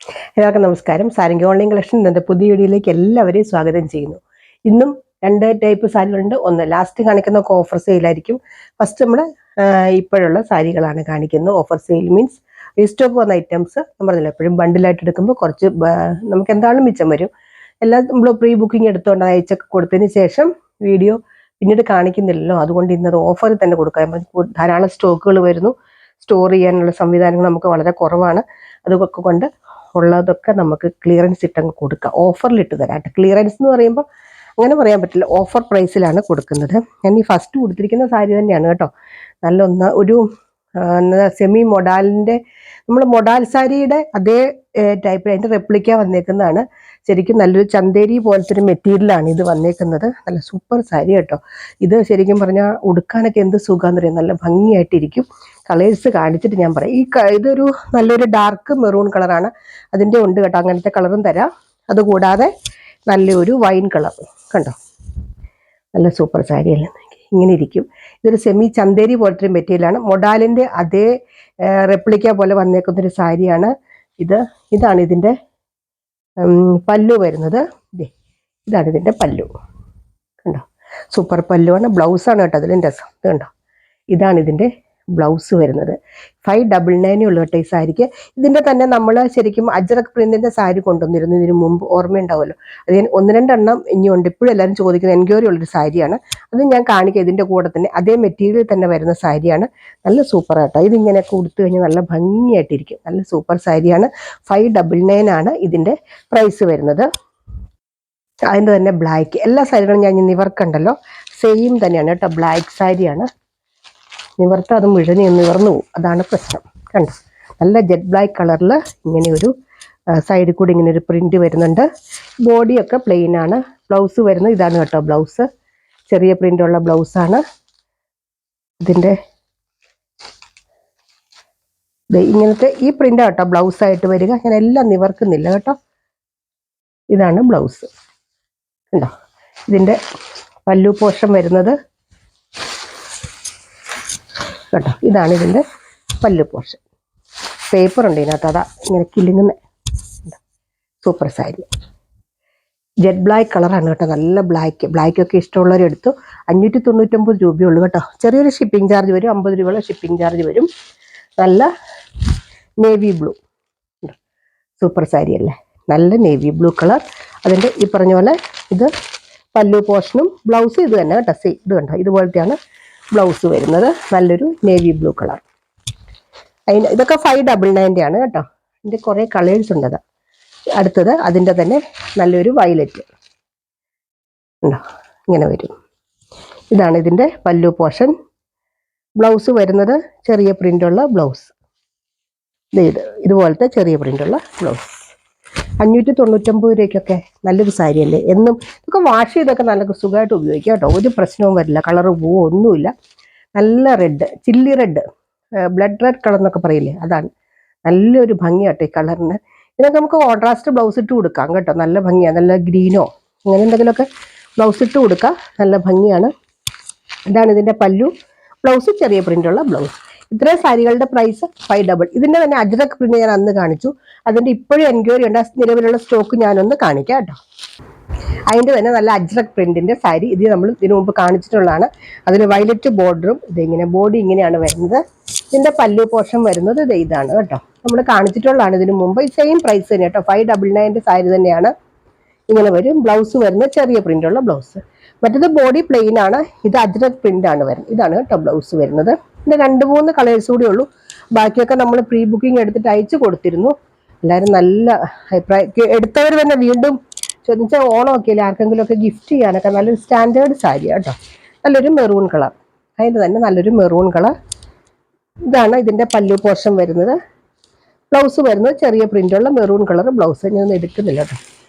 എല്ലാവർക്കും നമസ്കാരം. സാരിങ്കി online collection എന്ന പുതിയ വീഡിയോയിലേക്ക് എല്ലാവരെയും സ്വാഗതം ചെയ്യുന്നു. ഇന്നും 2 ടൈപ്പ് സാരികളുണ്ട്. ഒന്ന് ലാസ്റ്റ് കാണിക്കുന്ന ഓഫർ സെയിലായിരിക്കും. ഫസ്റ്റ് നമ്മൾ ഇപ്പോഴുള്ള സാരികളാണ് കാണിക്കുന്നത്. ഓഫർ സെയിൽ മീൻസ് റീസ്റ്റോക്ക് വന്ന ഐറ്റംസ് പറഞ്ഞില്ല, എപ്പോഴും ബണ്ടിലായിട്ട് എടുക്കുമ്പോൾ കുറച്ച് നമുക്ക് എന്താണ് മിച്ചം വരും. എല്ലാം നമ്മൾ പ്രീ ബുക്കിംഗ് എടുത്തുകൊണ്ട് അയച്ചൊക്കെ കൊടുത്തതിന് ശേഷം വീഡിയോ പിന്നീട് കാണിക്കുന്നില്ലല്ലോ. അതുകൊണ്ട് ഇന്നത് ഓഫറിൽ തന്നെ കൊടുക്കാം. ധാരാളം സ്റ്റോക്കുകൾ വരുന്നു. സ്റ്റോർ ചെയ്യാനുള്ള സംവിധാനങ്ങൾ നമുക്ക് വളരെ കുറവാണ്. അതൊക്കെ കൊണ്ട് ഉള്ളതൊക്കെ നമുക്ക് ക്ലിയറൻസ് ഇട്ടങ്ങ് കൊടുക്കാം. ഓഫറിലിട്ട് തരാം. ക്ലിയറൻസ് എന്ന് പറയുമ്പോൾ അങ്ങനെ പറയാൻ പറ്റില്ല, ഓഫർ പ്രൈസിലാണ് കൊടുക്കുന്നത്. ഞാൻ ഈ ഫസ്റ്റ് കൊടുത്തിരിക്കുന്ന സാരി തന്നെയാണ് കേട്ടോ. നല്ല ഒരു സെമി മൊഡാലിൻ്റെ, നമ്മൾ മൊഡാൽ സാരിയുടെ അതേ ടൈപ്പിൽ അതിൻ്റെ റെപ്ലിക്ക വന്നേക്കുന്നതാണ്. ശരിക്കും നല്ലൊരു ചന്തേരി പോലത്തെ ഒരു മെറ്റീരിയലാണ് ഇത് വന്നേക്കുന്നത്. നല്ല സൂപ്പർ സാരി കേട്ടോ. ഇത് ശരിക്കും പറഞ്ഞാൽ ഉടുക്കാനൊക്കെ എന്ത് സുഖമാണെന്ന് അറിയാം. നല്ല ഭംഗിയായിട്ടിരിക്കും. കളേഴ്സ് കാണിച്ചിട്ട് ഞാൻ പറയാം. ഇതൊരു നല്ലൊരു ഡാർക്ക് മെറൂൺ കളറാണ്. അതിൻ്റെ ഉണ്ട് കേട്ടോ, അങ്ങനത്തെ കളറും തരാം. അതുകൂടാതെ നല്ലൊരു വൈൻ കളർ കണ്ടോ, നല്ല സൂപ്പർ സാരി അല്ലേ. ഇങ്ങനെ ഇരിക്കും. ഇതൊരു സെമി ചന്തേരി പോലത്തെ ഒരു മെറ്റീരിയലാണ്. മൊഡാലിൻ്റെ അതേ റെപ്ലിക്ക പോലെ വന്നേക്കുന്നൊരു സാരിയാണ് ഇതാണ് ഇതിൻ്റെ പല്ലു വരുന്നത്. ഇതാണ് ഇതിൻ്റെ പല്ലു കണ്ടോ, സൂപ്പർ പല്ലുവാണ്. ബ്ലൗസാണ് കേട്ടോ അതിലും രസം. ഇത് കണ്ടോ, ഇതാണ് ഇതിൻ്റെ ബ്ലൗസ് വരുന്നത്. 599 ഉള്ളു കേട്ടോ ഈ സാരിക്ക്. ഇതിൻ്റെ തന്നെ നമ്മൾ ശരിക്കും അജ്രക് പ്രിന്റിൻ്റെ സാരി കൊണ്ടുവന്നിരുന്നു ഇതിന് മുമ്പ്, ഓർമ്മയുണ്ടാവുമല്ലോ. അത് ഞാൻ 1-2 എണ്ണം ഇനിയുണ്ട്. ഇപ്പോഴും എല്ലാവരും ചോദിക്കുന്ന എൻക്വയറി ഉള്ളൊരു സാരിയാണ്. അത് ഞാൻ കാണിക്കാം. ഇതിൻ്റെ കൂടെ തന്നെ അതേ മെറ്റീരിയൽ തന്നെ വരുന്ന സാരിയാണ്. നല്ല സൂപ്പർ ആട്ടോ. ഇതിങ്ങനെയൊക്കെ ഉടുത്തു കഴിഞ്ഞാൽ നല്ല ഭംഗിയായിട്ടിരിക്കും. നല്ല സൂപ്പർ സാരിയാണ്. 599 ആണ് ഇതിൻ്റെ പ്രൈസ് വരുന്നത്. അതിൻ്റെ തന്നെ ബ്ലാക്ക്, എല്ലാ സാരികളും ഞാൻ നിവർക്കുണ്ടല്ലോ സെയിം തന്നെയാണ് കേട്ടോ. ബ്ലാക്ക് സാരിയാണ്. നിവർത്ത അത് മുഴുവൻ നിവർന്നു പോകും, അതാണ് പ്രശ്നം. കണ്ടോ, നല്ല ജെറ്റ് ബ്ലാക്ക് കളറിൽ ഇങ്ങനെ ഒരു സൈഡിൽ കൂടി ഇങ്ങനെ ഒരു പ്രിന്റ് വരുന്നുണ്ട്. ബോഡിയൊക്കെ പ്ലെയിൻ ആണ്. ബ്ലൗസ് വരുന്നത് ഇതാണ് കേട്ടോ. ബ്ലൗസ് ചെറിയ പ്രിൻ്റുള്ള ബ്ലൗസാണ്. ഇതിൻ്റെ ഇങ്ങനത്തെ ഈ പ്രിൻ്റ് കേട്ടോ ബ്ലൗസായിട്ട് വരിക. ഞാൻ എല്ലാം നിവർക്കുന്നില്ല കേട്ടോ. ഇതാണ് ബ്ലൗസ് കണ്ടോ. ഇതിൻ്റെ പല്ലു പോർഷൻ വരുന്നത് കേട്ടോ. ഇതാണ് ഇതിൻ്റെ പല്ലു പോർഷൻ. പേപ്പർ ഉണ്ട് ഇതിനകത്ത്, അതാ ഇങ്ങനെ കിലുങ്ങുന്ന. സൂപ്പർ സാരി, ജെറ്റ് ബ്ലാക്ക് കളറാണ് കേട്ടോ. നല്ല ബ്ലാക്കൊക്കെ ഇഷ്ടമുള്ളവരെടുത്തു. 599 രൂപയുള്ളൂ കേട്ടോ. ചെറിയൊരു ഷിപ്പിംഗ് ചാർജ് വരും, 50 രൂപയുള്ള ഷിപ്പിംഗ് ചാർജ് വരും. നല്ല നേവി ബ്ലൂ, സൂപ്പർ സാരി അല്ലേ. നല്ല നേവി ബ്ലൂ കളർ. അതിൻ്റെ ഈ പറഞ്ഞ പോലെ ഇത് പല്ലു പോർഷനും ബ്ലൗസ് ഇത് തന്നെ കേട്ടോ. ഇത് കണ്ടോ, ഇതുപോലത്തെയാണ് ബ്ലൗസ് വരുന്നത്. നല്ലൊരു നേവി ബ്ലൂ കളർ. ഇതൊക്കെ 599 ആണ് കേട്ടോ. ഇതിൻ്റെ കുറേ കളേഴ്സ് ഉണ്ട്. അടുത്തത് അതിൻ്റെ തന്നെ നല്ലൊരു വയലറ്റ് ഉണ്ടോ, ഇങ്ങനെ വരും. ഇതാണ് ഇതിൻ്റെ പല്ലു പോർഷൻ. ബ്ലൗസ് വരുന്നത് ചെറിയ പ്രിൻ്റുള്ള ബ്ലൗസ്. ഇതുപോലത്തെ ചെറിയ പ്രിൻ്റുള്ള ബ്ലൗസ്. 599 രൂപയ്ക്കൊക്കെ നല്ലൊരു സാരി അല്ലേ. എന്നും ഇതൊക്കെ വാഷ് ചെയ്തൊക്കെ നല്ല സുഖമായിട്ട് ഉപയോഗിക്കാം കേട്ടോ. ഒരു പ്രശ്നവും വരില്ല. കളറ് പോവോ ഒന്നുമില്ല. നല്ല red, chilli red, blood red colour എന്നൊക്കെ പറയില്ലേ, അതാണ്. നല്ലൊരു ഭംഗിയാട്ടോ ഈ കളറിന്. ഇതൊക്കെ നമുക്ക് കോൺട്രാസ്റ്റ് ബ്ലൗസ് ഇട്ട് കൊടുക്കാം കേട്ടോ. നല്ല ഭംഗിയാണ്. നല്ല ഗ്രീനോ അങ്ങനെ എന്തെങ്കിലുമൊക്കെ ബ്ലൗസ് ഇട്ട് കൊടുക്കാം. നല്ല ഭംഗിയാണ്. ഇതാണ് ഇതിൻ്റെ പല്ലു. ബ്ലൗസ് ചെറിയ പ്രിൻ്റുള്ള ബ്ലൗസ്. ഇത്രയും സാരികളുടെ പ്രൈസ് 500. ഇതിൻ്റെ തന്നെ അജ്രക് പ്രിന്റ് ഞാൻ അന്ന് കാണിച്ചു. അതിൻ്റെ ഇപ്പോഴും എൻക്വയറി ഉണ്ട്. നിലവിലുള്ള സ്റ്റോക്ക് ഞാനൊന്ന് കാണിക്കാം കേട്ടോ. അതിൻ്റെ തന്നെ നല്ല അജ്രക് പ്രിന്റിൻ്റെ സാരി ഇത് നമ്മൾ ഇതിനു മുമ്പ് കാണിച്ചിട്ടുള്ളതാണ്. അതിന് വയലറ്റ് ബോർഡറും ഇതിങ്ങനെ ബോഡി ഇങ്ങനെയാണ് വരുന്നത്. ഇതിൻ്റെ പല്ലു പോർഷൻ വരുന്നത് ഇതാണ് കേട്ടോ. നമ്മൾ കാണിച്ചിട്ടുള്ളതാണ് ഇതിനു മുമ്പ്. ഈ സെയിം പ്രൈസ് തന്നെ കേട്ടോ. 599 സാരി തന്നെയാണ്. ഇങ്ങനെ വരും. ബ്ലൗസ് വരുന്നത് ചെറിയ പ്രിൻ്റുള്ള ബ്ലൗസ്. മറ്റേത് ബോഡി പ്ലെയിൻ ആണ്. ഇത് അജ്രക് പ്രിന്റ് ആണ് വരുന്നത്. ഇതാണ് കേട്ടോ ബ്ലൗസ് വരുന്നത്. പിന്നെ 2-3 കളേഴ്സ് കൂടി ഉള്ളൂ. ബാക്കിയൊക്കെ നമ്മൾ പ്രീ ബുക്കിംഗ് എടുത്തിട്ട് അയച്ചു കൊടുത്തിരുന്നു. എല്ലാവരും നല്ല അഭിപ്രായം. എടുത്തവർ തന്നെ വീണ്ടും ചോദിച്ചാൽ ഓണമൊക്കെ ഇല്ല, ആർക്കെങ്കിലും ഒക്കെ ഗിഫ്റ്റ് ചെയ്യാനൊക്കെ നല്ലൊരു സ്റ്റാൻഡേർഡ് സാരി കേട്ടോ. നല്ലൊരു മെറൂൺ കളർ. അതിൻ്റെ തന്നെ നല്ലൊരു മെറൂൺ കളർ. ഇതാണ് ഇതിൻ്റെ പല്ലു പോർഷൻ വരുന്നത്. ബ്ലൗസ് വരുന്നത് ചെറിയ പ്രിൻ്റുള്ള മെറൂൺ കളർ ബ്ലൗസ്. ഞാനൊന്നും എടുക്കുന്നില്ല കേട്ടോ.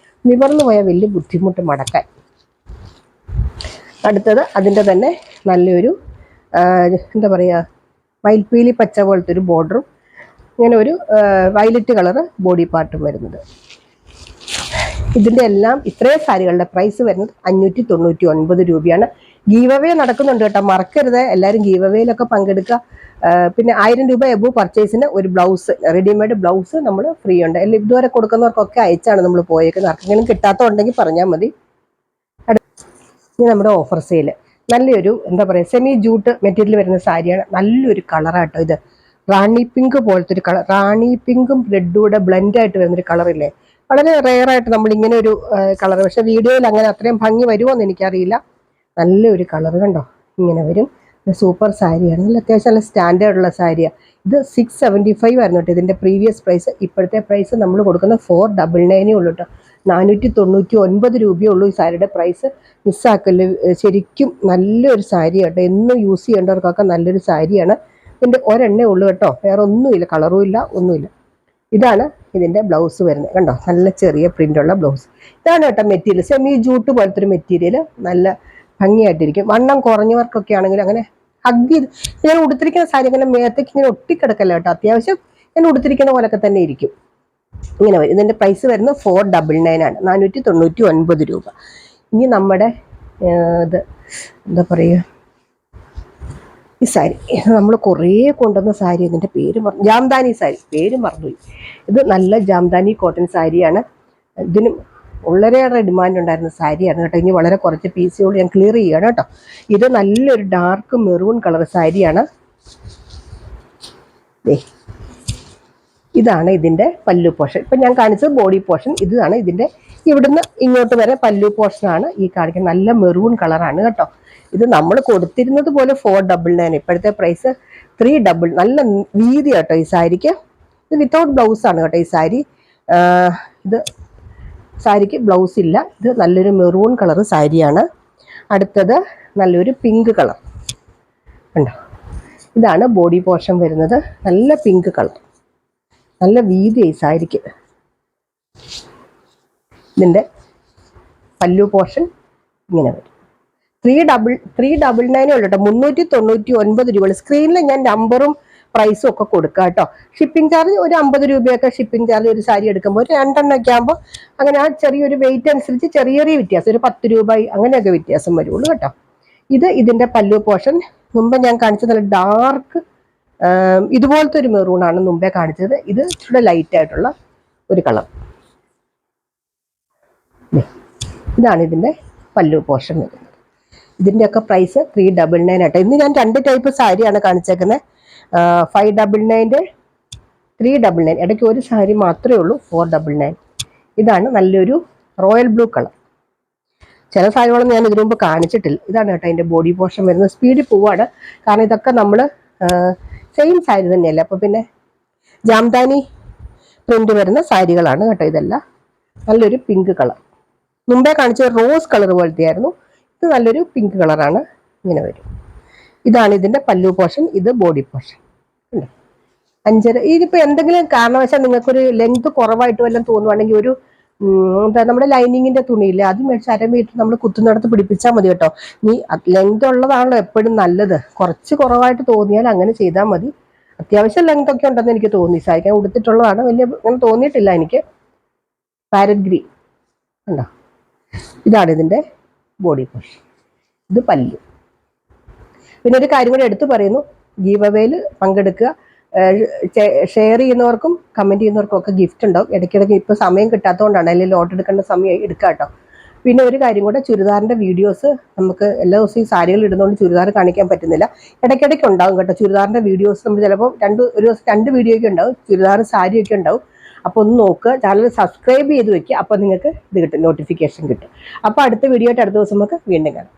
നിവർന്നു പോയാൽ വലിയ ബുദ്ധിമുട്ട് മടക്കാൻ. അടുത്തത് അതിൻ്റെ തന്നെ നല്ലൊരു എന്താ പറയുക, മയിൽപ്പീലി പച്ച പോലത്തെ ഒരു ബോർഡറും ഇങ്ങനെ ഒരു വയലറ്റ് കളറ് ബോഡി പാർട്ടും വരുന്നത്. ഇതിൻ്റെ എല്ലാം ഇത്രയും സാരികളുടെ പ്രൈസ് വരുന്നത് 599 രൂപയാണ്. ഗീവ് അവേ നടക്കുന്നുണ്ട് കേട്ടോ, മറക്കരുത് എല്ലാവരും ഗീവ് അവേയിലൊക്കെ പങ്കെടുക്കുക. പിന്നെ 1000 രൂപ എബോ പർച്ചേസിന് ഒരു ബ്ലൗസ്, റെഡിമെയ്ഡ് ബ്ലൗസ് നമ്മൾ ഫ്രീ ഉണ്ട്. അല്ല ഇതുവരെ കൊടുക്കുന്നവർക്കൊക്കെ അയച്ചാണ് നമ്മൾ പോയേക്കുന്നത്. ആർക്കെങ്കിലും കിട്ടാത്തതുണ്ടെങ്കിൽ പറഞ്ഞാൽ മതി. ഇനി നമ്മുടെ ഓഫർ സെയിൽ, നല്ലൊരു എന്താ പറയുക സെമി ജൂട്ട് മെറ്റീരിയൽ വരുന്ന സാരിയാണ്. നല്ലൊരു കളറാട്ടോ ഇത്. റാണി പിങ്ക് പോലത്തെ ഒരു കളർ, റാണി പിങ്കും റെഡും കൂടെ ബ്ലെൻഡ് ആയിട്ട് വരുന്നൊരു കളറില്ലേ, വളരെ റെയർ ആയിട്ട് നമ്മൾ ഇങ്ങനെ ഒരു കളർ. പക്ഷെ വീഡിയോയിൽ അങ്ങനെ അത്രയും ഭംഗി വരുമോ എന്ന് എനിക്കറിയില്ല. നല്ലൊരു കളർ കണ്ടോ, ഇങ്ങനെ വരും. സൂപ്പർ സാരിയാണ്, നല്ല അത്യാവശ്യം നല്ല സ്റ്റാൻഡേർഡ് ഉള്ള സാരിയാണ്. ഇത് 675 ആയിരുന്നു കേട്ടോ ഇതിൻ്റെ പ്രീവിയസ് പ്രൈസ്. ഇപ്പോഴത്തെ പ്രൈസ് നമ്മൾ കൊടുക്കുന്ന 499 ഉള്ളൂ കേട്ടോ. 499 രൂപയേ ഉള്ളൂ ഈ സാരിയുടെ പ്രൈസ്. മിസ്സാക്കല്, ശരിക്കും നല്ലൊരു സാരി കേട്ടോ. എന്നും യൂസ് ചെയ്യേണ്ടവർക്കൊക്കെ നല്ലൊരു സാരിയാണ്. ഇതിൻ്റെ ഒരെണ്ണേ ഉള്ളൂ കേട്ടോ, വേറെ ഒന്നുമില്ല, കളറും ഇല്ല, ഒന്നുമില്ല. ഇതാണ് ഇതിൻ്റെ ബ്ലൗസ് വരുന്നത് കണ്ടോ, നല്ല ചെറിയ പ്രിൻ്റുള്ള ബ്ലൗസ്. ഇതാണ് കേട്ടോ മെറ്റീരിയൽ, സെമി ജൂട്ട് പോലത്തെ ഒരു മെറ്റീരിയൽ, നല്ല ഭംഗിയായിട്ടിരിക്കും. വണ്ണം കുറഞ്ഞവർക്കൊക്കെ ആണെങ്കിൽ അങ്ങനെ ഹഗ് ചെയ്ത്, ഞാൻ ഉടുത്തിരിക്കുന്ന സാരി അങ്ങനെ മേത്തേക്ക് ഇങ്ങനെ ഒട്ടിക്കിടക്കല്ല കേട്ടോ, അത്യാവശ്യം ഞാൻ ഉടുത്തിരിക്കുന്ന പോലൊക്കെ തന്നെ ഇരിക്കും. ഇങ്ങനെ വരും. ഇതിൻ്റെ പ്രൈസ് വരുന്നത് 499 ആണ്, 499 രൂപ. ഇനി നമ്മുടെ ഇത് എന്താ പറയുക, ഈ സാരി നമ്മൾ കുറേ കൊണ്ടുവന്ന സാരി, ഇതിൻ്റെ പേര് ജാംദാനി സാരി, പേര് മറന്നുപോയി. ഇത് നല്ല ജാംദാനി കോട്ടൺ സാരിയാണ്. ഇതിനും വളരെയേറെ ഡിമാൻഡ് ഉണ്ടായിരുന്ന സാരിയാണ് കേട്ടോ. ഇനി വളരെ കുറച്ച് പീസുകൾ ഞാൻ ക്ലിയർ ചെയ്യുകയാണ് കേട്ടോ. ഇത് നല്ലൊരു ഡാർക്ക് മെറൂൺ കളർ സാരിയാണ്. ഇതാണ് ഇതിൻ്റെ പല്ലു പോർഷൻ. ഇപ്പം ഞാൻ കാണിച്ചത് ബോഡി പോർഷൻ. ഇതാണ് ഇതിൻ്റെ ഇവിടുന്ന് ഇങ്ങോട്ട് വരെ പല്ലു പോർഷനാണ് ഈ കാണിക്കുന്നത്. നല്ല മെറൂൺ കളറാണ് കേട്ടോ. ഇത് നമ്മൾ കൊടുത്തിരുന്നത് പോലെ 499, ഇപ്പോഴത്തെ പ്രൈസ് 3 നല്ല വീതി കേട്ടോ ഈ സാരിക്ക്. ഇത് വിത്തൗട്ട് ബ്ലൗസ് ആണ് കേട്ടോ ഈ സാരി. ഇത് സാരിക്ക് ബ്ലൗസ് ഇല്ല. ഇത് നല്ലൊരു മെറൂൺ കളർ സാരിയാണ്. അടുത്തത് നല്ലൊരു പിങ്ക് കളർ കണ്ടോ. ഇതാണ് ബോഡി പോർഷൻ വരുന്നത്, നല്ല പിങ്ക് കളർ, നല്ല വീതി ഈ സാരിക്ക്. ഇതിൻ്റെ പല്ലു പോർഷൻ ഇങ്ങനെ വരും. 399 ഉള്ളൂ കേട്ടോ, 399 രൂപ. സ്ക്രീനിൽ ഞാൻ നമ്പറും പ്രൈസും ഒക്കെ കൊടുക്കാം കേട്ടോ. ഷിപ്പിംഗ് ചാർജ് ഒരു 50 രൂപയൊക്കെ ഷിപ്പിംഗ് ചാർജ് ഒരു സാരി എടുക്കുമ്പോൾ. ഒരു 2 എണ്ണമൊക്കെ ആകുമ്പോൾ അങ്ങനെ ആ ചെറിയൊരു വെയിറ്റ് അനുസരിച്ച് ചെറിയ ചെറിയ വ്യത്യാസം, ഒരു 10 രൂപ അങ്ങനെയൊക്കെ വ്യത്യാസം വരുള്ളൂ കേട്ടോ. ഇത് ഇതിൻ്റെ പല്ലു പോർഷൻ. മുമ്പ് ഞാൻ കാണിച്ചത് നല്ല ഡാർക്ക് ഇതുപോലത്തെ ഒരു മെറൂണാണ് മുമ്പേ കാണിച്ചത്. ഇത് ഇച്ചിരി ലൈറ്റ് ആയിട്ടുള്ള ഒരു കളർ. ഇതാണ് ഇതിൻ്റെ പല്ലു പോർഷൻ വരുന്നത്. ഇതിൻ്റെയൊക്കെ പ്രൈസ് 399 ആട്ടോ. ഇന്ന് ഞാൻ 2 ടൈപ്പ് സാരിയാണ് കാണിച്ചേക്കുന്നത്. 599, 399. ഇടയ്ക്ക് ഒരു സാരി മാത്രമേ ഉള്ളൂ 499. ഇതാണ് നല്ലൊരു റോയൽ ബ്ലൂ കളർ. ചില സാരികളൊന്നും ഞാൻ ഇതിനു മുമ്പ് കാണിച്ചിട്ടില്ല. ഇതാണ് കേട്ടോ അതിൻ്റെ ബോഡി പോർഷൻ വരുന്നത്. സ്പീഡിൽ പോവാണ്, കാരണം ഇതൊക്കെ നമ്മൾ സെയിം സാരി തന്നെയല്ലേ. അപ്പോൾ പിന്നെ ജാംദാനി പ്രിന്റ് വരുന്ന സാരികളാണ് കേട്ടോ ഇതെല്ലാം. നല്ലൊരു പിങ്ക് കളർ. മുമ്പേ കാണിച്ച റോസ് കളർ പോലത്തെ ആയിരുന്നു. ഇത് നല്ലൊരു പിങ്ക് കളറാണ്, ഇങ്ങനെ വരും. ഇതാണ് ഇതിൻ്റെ പല്ലു പോർഷൻ. ഇത് ബോഡി പോർഷൻ. 5.5. ഇതിപ്പോൾ എന്തെങ്കിലും കാരണവശാൽ നിങ്ങൾക്കൊരു ലെങ്ത് കുറവായിട്ട് വല്ലതും തോന്നുവാണെങ്കിൽ ഒരു എന്താ നമ്മുടെ ലൈനിങ്ങിൻ്റെ തുണിയില്ലേ, അത് മേടിച്ച് 1/2 മീറ്റർ നമ്മൾ കുത്തുന്നിടത്ത് പിടിപ്പിച്ചാൽ മതി കേട്ടോ. ഈ ലെങ്ത് ഉള്ളതാണല്ലോ എപ്പോഴും നല്ലത്. കുറച്ച് കുറവായിട്ട് തോന്നിയാൽ അങ്ങനെ ചെയ്താൽ മതി. അത്യാവശ്യം ലെങ്ത് ഒക്കെ ഉണ്ടെന്ന് എനിക്ക് തോന്നി. സാരിക്കാൻ ഉടുത്തിട്ടുള്ളതാണ്, വലിയ അങ്ങനെ തോന്നിയിട്ടില്ല എനിക്ക്. പാരറ്റ് ഗ്രീൻ ഉണ്ടോ. ഇതാണ് ഇതിൻ്റെ ബോഡി പോർഷൻ. ഇത് പല്ലു. പിന്നെ ഒരു കാര്യം കൂടെ എടുത്തു പറയുന്നു, ഗീവ് അവേയിൽ പങ്കെടുക്കുക. ഷെയർ ചെയ്യുന്നവർക്കും കമൻറ്റ് ചെയ്യുന്നവർക്കും ഒക്കെ ഗിഫ്റ്റ് ഉണ്ടാവും. ഇടയ്ക്കിടയ്ക്ക് ഇപ്പോൾ സമയം കിട്ടാത്തതുകൊണ്ടാണ്, അല്ലെങ്കിൽ ലോട്ട് എടുക്കേണ്ട സമയം എടുക്കുക കേട്ടോ. പിന്നെ ഒരു കാര്യം കൂടെ, ചുരിദാറിൻ്റെ വീഡിയോസ് നമുക്ക് എല്ലാ ദിവസവും ഈ സാരികൾ ഇടുന്നതുകൊണ്ട് ചുരിദാർ കാണിക്കാൻ പറ്റുന്നില്ല. ഇടയ്ക്കിടയ്ക്ക് ഉണ്ടാവും കേട്ടോ ചുരിദാറിൻ്റെ വീഡിയോസ്. നമ്മൾ ചിലപ്പോൾ ഒരു ദിവസം 2 വീഡിയോയൊക്കെ ഉണ്ടാവും, ചുരിദാർ സാരിയൊക്കെ ഉണ്ടാവും. അപ്പോൾ ഒന്ന് നോക്കുക, ചാനൽ സബ്സ്ക്രൈബ് ചെയ്ത് വെക്കുക. അപ്പോൾ നിങ്ങൾക്ക് ഇത് കിട്ടും, നോട്ടിഫിക്കേഷൻ കിട്ടും. അപ്പോൾ അടുത്ത വീഡിയോ ആയിട്ട് അടുത്ത ദിവസം നമുക്ക് വീണ്ടും കാണാം.